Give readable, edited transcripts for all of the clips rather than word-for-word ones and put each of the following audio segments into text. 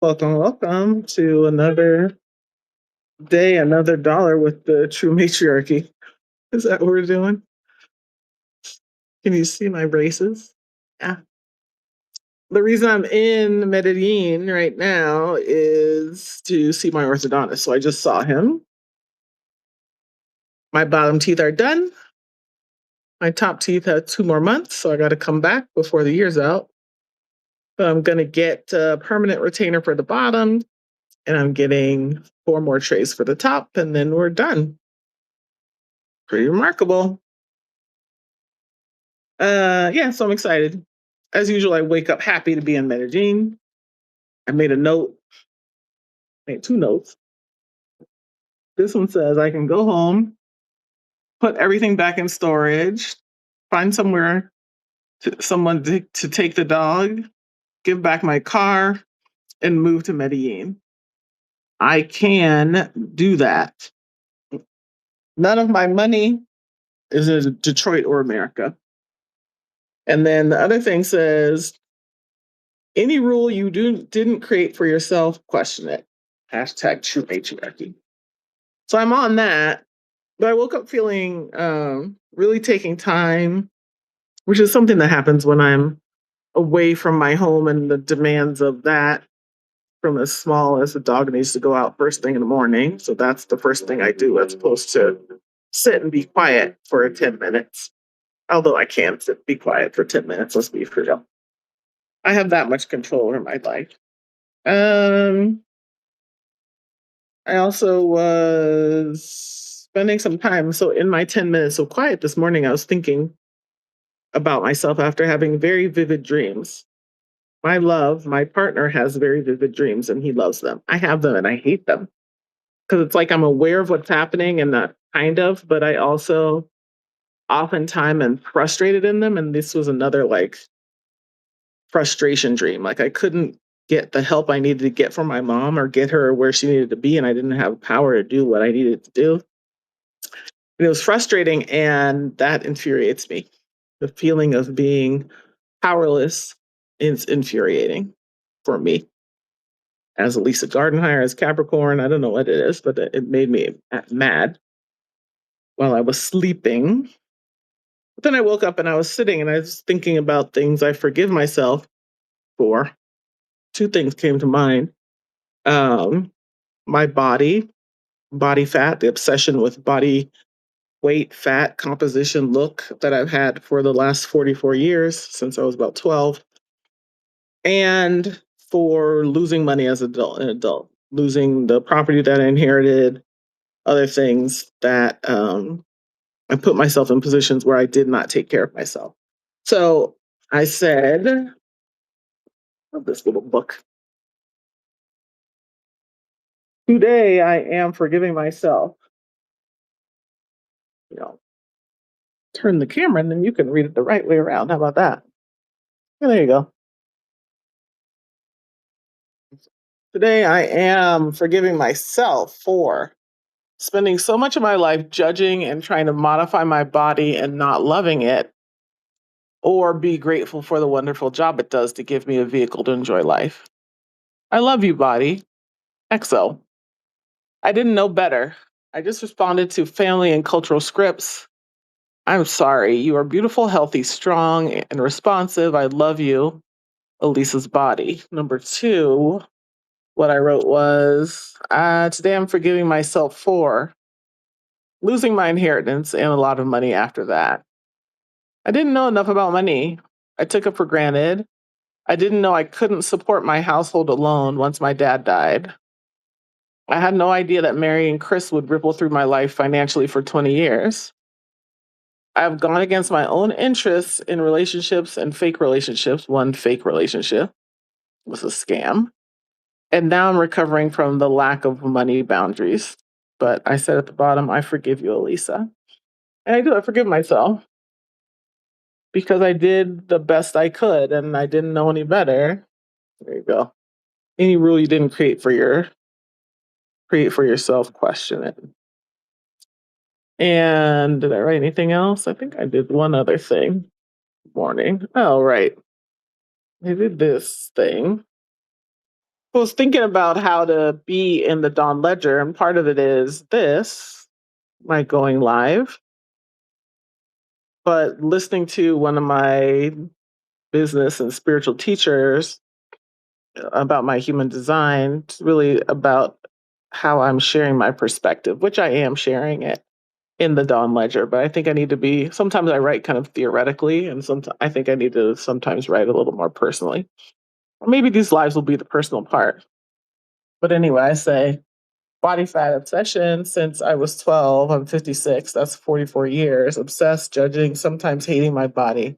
Welcome, welcome to another day, another dollar with the true matriarchy. Is that what we're doing? Can you see my braces? Yeah. The reason I'm in Medellin right now is to see my orthodontist. So I just saw him. My bottom teeth are done. My top teeth have 2 more months, so I got to come back before the year's out. But I'm going to get a permanent retainer for the bottom, and I'm getting 4 more trays for the top, and then we're done. Pretty remarkable. Yeah, so I'm excited. As usual, I wake up happy to be in Medellin. I made a note, made 2 notes. This one says I can go home, put everything back in storage, find somewhere someone to take the dog, give back my car, and move to Medellin. I can do that. None of my money is in Detroit or America. And then the other thing says, any rule you didn't create for yourself, question it. Hashtag true patriarchy. So I'm on that, but I woke up feeling really taking time, which is something that happens when I'm away from my home and the demands of that, from as small as the dog needs to go out first thing in the morning. So that's the first thing I do as opposed to sit and be quiet for 10 minutes. Although I can sit, be quiet for 10 minutes, let's be for real. I have that much control over my life. Um, I also was spending some time. So, in my 10 minutes of quiet this morning, I was thinking about myself after having very vivid dreams. My partner has very vivid dreams and he loves them. I have them and I hate them because it's like I'm aware of what's happening and not kind of, but I also oftentimes am frustrated in them. And this was another like frustration dream. Like I couldn't get the help I needed to get from my mom or get her where she needed to be. And I didn't have power to do what I needed to do. And it was frustrating. And that infuriates me. The feeling of being powerless is infuriating for me. As Alissa Gardenhire, as Capricorn, I don't know what it is, but it made me mad while I was sleeping. But then I woke up and I was sitting and I was thinking about things I forgive myself for. 2 things came to mind. Um, my body fat, the obsession with body weight, fat, composition, look that I've had for the last 44 years since I was about 12, and for losing money as an adult, losing the property that I inherited, other things that I put myself in positions where I did not take care of myself. So I said, oh, this little book. Today I am forgiving myself. You know, turn the camera and then you can read it the right way around. How about that? Yeah, there you go. Today I am forgiving myself for spending so much of my life judging and trying to modify my body and not loving it, or be grateful for the wonderful job it does to give me a vehicle to enjoy life. I love you, body. XO. I didn't know better. I just responded to family and cultural scripts. I'm sorry. You are beautiful, healthy, strong, and responsive. I love you. Elisa's body. Number 2, what I wrote was, today I'm forgiving myself for losing my inheritance and a lot of money after that. I didn't know enough about money. I took it for granted. I didn't know I couldn't support my household alone once my dad died. I had no idea that marrying Chris would ripple through my life financially for 20 years. I've gone against my own interests in relationships and fake relationships. One fake relationship was a scam. And now I'm recovering from the lack of money boundaries. But I said at the bottom, I forgive you, Alisa. And I do, I forgive myself because I did the best I could and I didn't know any better. There you go. Any rule you didn't create for yourself, question it. And did I write anything else? I think I did one other thing. Morning. Oh, right. I did this thing. I was thinking about how to be in the Dawn Ledger, and part of it is this, my going live, but listening to one of my business and spiritual teachers about my human design, it's really about how I'm sharing my perspective, which I am sharing it in the Dawn Ledger. But I think I need to be, sometimes I write kind of theoretically, and sometimes I think I need to sometimes write a little more personally. Or maybe these lives will be the personal part. But anyway, I say body fat obsession since I was 12. I'm 56. That's 44 years. Obsessed, judging, sometimes hating my body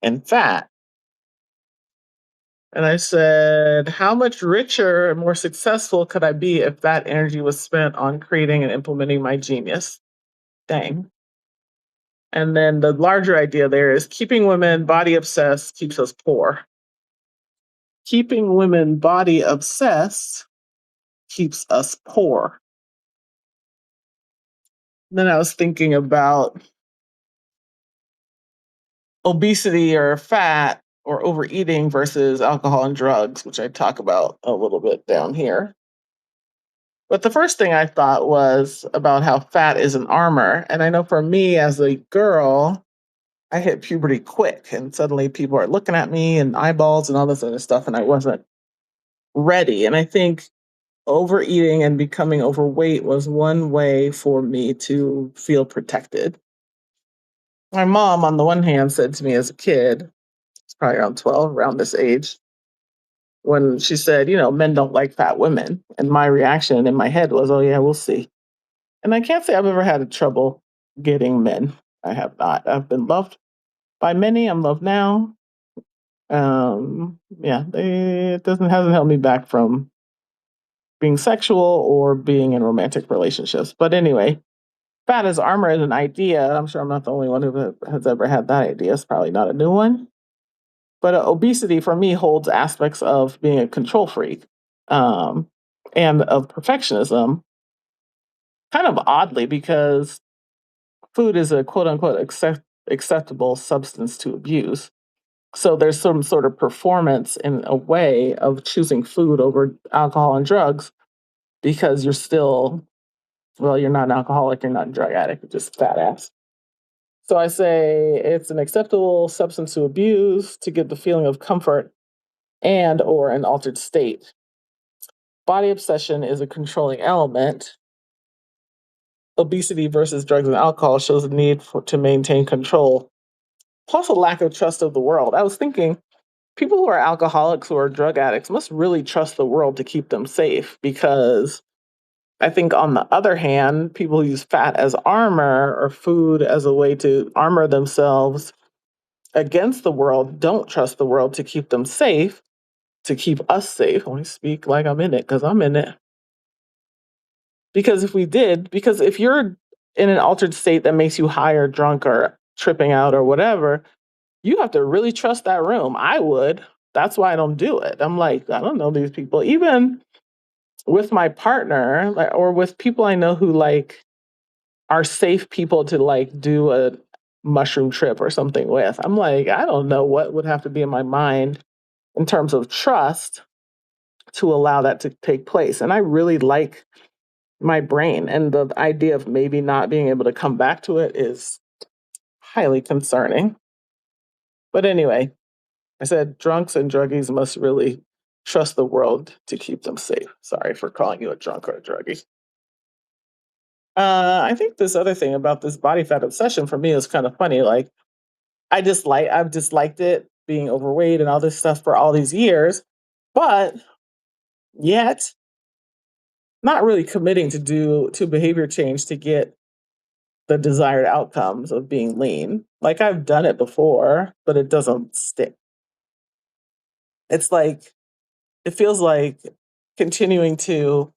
and fat. And I said, how much richer and more successful could I be if that energy was spent on creating and implementing my genius? Dang. And then the larger idea there is keeping women body obsessed keeps us poor. Keeping women body obsessed keeps us poor. Then I was thinking about obesity or fat or overeating versus alcohol and drugs, which I talk about a little bit down here. But the first thing I thought was about how fat is an armor. And I know for me as a girl, I hit puberty quick and suddenly people are looking at me and eyeballs and all this other stuff. And I wasn't ready. And I think overeating and becoming overweight was one way for me to feel protected. My mom, on the one hand, said to me as a kid, it's probably around 12, around this age, when she said, men don't like fat women. And my reaction in my head was, oh, yeah, we'll see. And I can't say I've ever had trouble getting men. I have not. I've been loved by many. I'm loved now. Yeah, it hasn't held me back from being sexual or being in romantic relationships. But anyway, fat as armor is an idea. I'm sure I'm not the only one who has ever had that idea. It's probably not a new one. But obesity for me holds aspects of being a control freak um, and of perfectionism, kind of oddly, because food is a quote unquote acceptable substance to abuse. So there's some sort of performance in a way of choosing food over alcohol and drugs because you're still, well, you're not an alcoholic, you're not a drug addict, you're just fat ass. So I say it's an acceptable substance to abuse to get the feeling of comfort and or an altered state. Body obsession is a controlling element. Obesity versus drugs and alcohol shows the need to maintain control, plus a lack of trust of the world. I was thinking people who are alcoholics or drug addicts must really trust the world to keep them safe because I think on the other hand, people who use fat as armor or food as a way to armor themselves against the world don't trust the world to keep them safe, to keep us safe. I speak like I'm in it because I'm in it. Because if you're in an altered state that makes you high or drunk or tripping out or whatever, you have to really trust that room. I would. That's why I don't do it. I'm like, I don't know these people. Even with my partner, like, or with people I know who like are safe people to like do a mushroom trip or something with. I'm like, I don't know what would have to be in my mind in terms of trust to allow that to take place. And I really like my brain, and the idea of maybe not being able to come back to it is highly concerning. But anyway, I said drunks and druggies must really trust the world to keep them safe. Sorry for calling you a drunk or a druggie. I think this other thing about this body fat obsession for me is kind of funny. Like I've disliked it being overweight and all this stuff for all these years, but yet not really committing to behavior change to get the desired outcomes of being lean. Like I've done it before, but it doesn't stick. It's like it feels like continuing to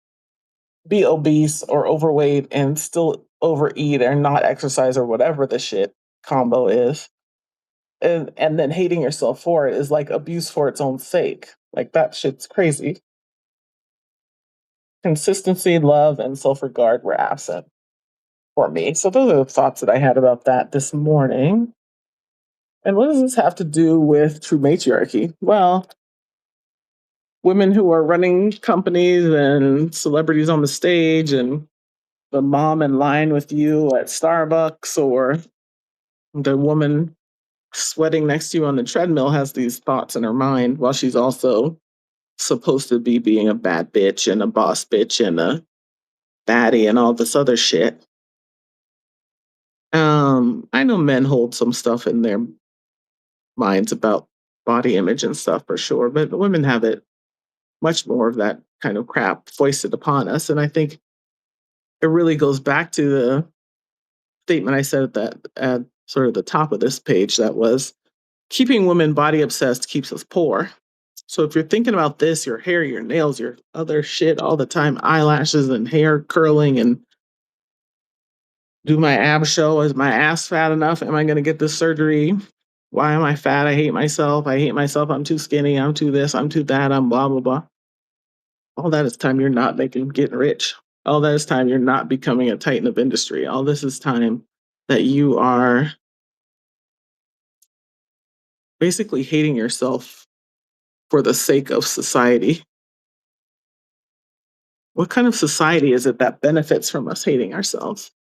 be obese or overweight and still overeat or not exercise or whatever the shit combo is. And then hating yourself for it is like abuse for its own sake. Like that shit's crazy. Consistency, love, and self-regard were absent for me. So those are the thoughts that I had about that this morning. And what does this have to do with true matriarchy? Well, women who are running companies and celebrities on the stage and the mom in line with you at Starbucks or the woman sweating next to you on the treadmill has these thoughts in her mind while she's also supposed to be being a bad bitch and a boss bitch and a baddie and all this other shit. I know men hold some stuff in their minds about body image and stuff for sure, but women have it much more of that kind of crap foisted upon us. And I think it really goes back to the statement I said at sort of the top of this page that was keeping women body obsessed keeps us poor. So if you're thinking about this, your hair, your nails, your other shit all the time, eyelashes and hair curling and do my ab show, is my ass fat enough? Am I going to get this surgery? Why am I fat? I hate myself. I hate myself. I'm too skinny. I'm too this. I'm too that. I'm blah, blah, blah. All that is time you're not getting rich. All that is time you're not becoming a titan of industry. All this is time that you are basically hating yourself for the sake of society. What kind of society is it that benefits from us hating ourselves?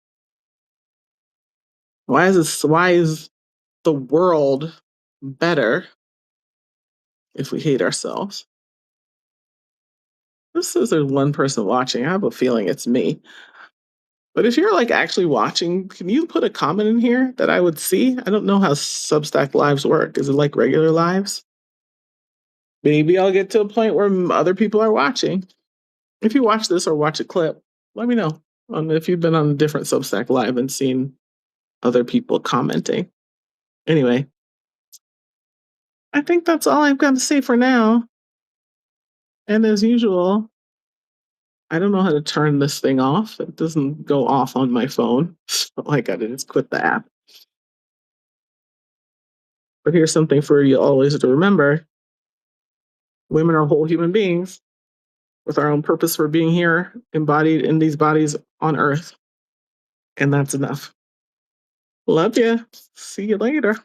Why is the world better if we hate ourselves? This says there's one person watching. I have a feeling it's me. But if you're like actually watching, can you put a comment in here that I would see? I don't know how Substack lives work. Is it like regular lives? Maybe I'll get to a point where other people are watching. If you watch this or watch a clip, let me know if you've been on a different Substack live and seen other people commenting. Anyway, I think that's all I've got to say for now. And as usual, I don't know how to turn this thing off. It doesn't go off on my phone. So I gotta just quit the app. But here's something for you always to remember. Women are whole human beings with our own purpose for being here, embodied in these bodies on earth. And that's enough. Love ya. See you later.